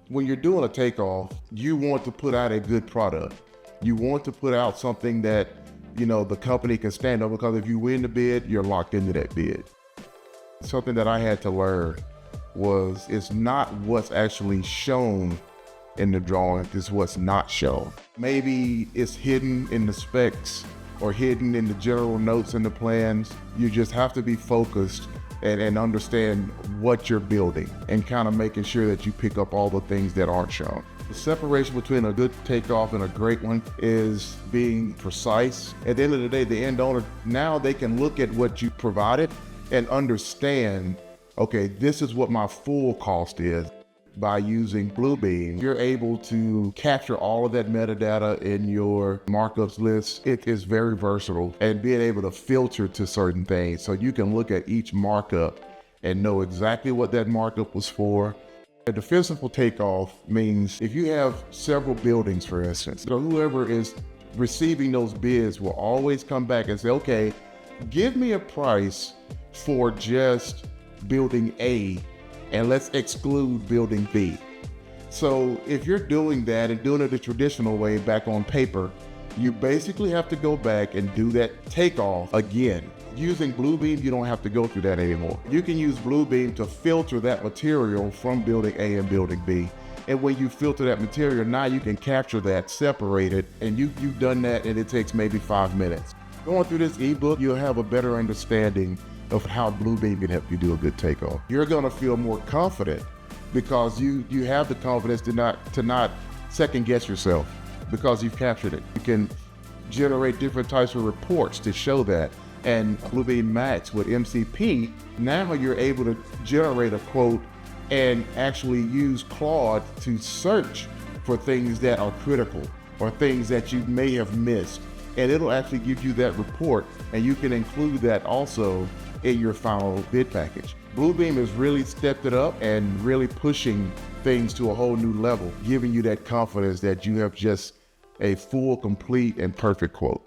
When you're doing a takeoff, you want to put out a good product. You want to put out something that, the company can stand on, because if you win the bid, you're locked into that bid. Something that I had to learn was it's not what's actually shown in the drawing, it's what's not shown. Maybe it's hidden in the specs or hidden in the general notes and the plans. You just have to be focused and understand what you're building and kind of making sure that you pick up all the things that aren't shown. The separation between a good takeoff and a great one is being precise. At the end of the day, the end owner, now they can look at what you provided and understand, okay, this is what my full cost is. By using Bluebeam, you're able to capture all of that metadata in your markups list. It is very versatile, and being able to filter to certain things. So you can look at each markup and know exactly what that markup was for. A defensible takeoff means if you have several buildings, for instance, so whoever is receiving those bids will always come back and say, okay, give me a price for just building A, and let's exclude building B. So if you're doing that and doing it the traditional way back on paper, you basically have to go back and do that takeoff again. Using Bluebeam, you don't have to go through that anymore. You can use Bluebeam to filter that material from building A and building B. And when you filter that material, now you can capture that, separate it, and you've done that, and it takes maybe 5 minutes. Going through this ebook, you'll have a better understanding of how Bluebeam can help you do a good takeoff. You're gonna feel more confident because you have the confidence to not second guess yourself, because you've captured it. You can generate different types of reports to show that. And Bluebeam Max with MCP, now you're able to generate a quote and actually use Claude to search for things that are critical or things that you may have missed. And it'll actually give you that report, and you can include that also in your final bid package. Bluebeam has really stepped it up and really pushing things to a whole new level, giving you that confidence that you have just a full, complete, and perfect quote.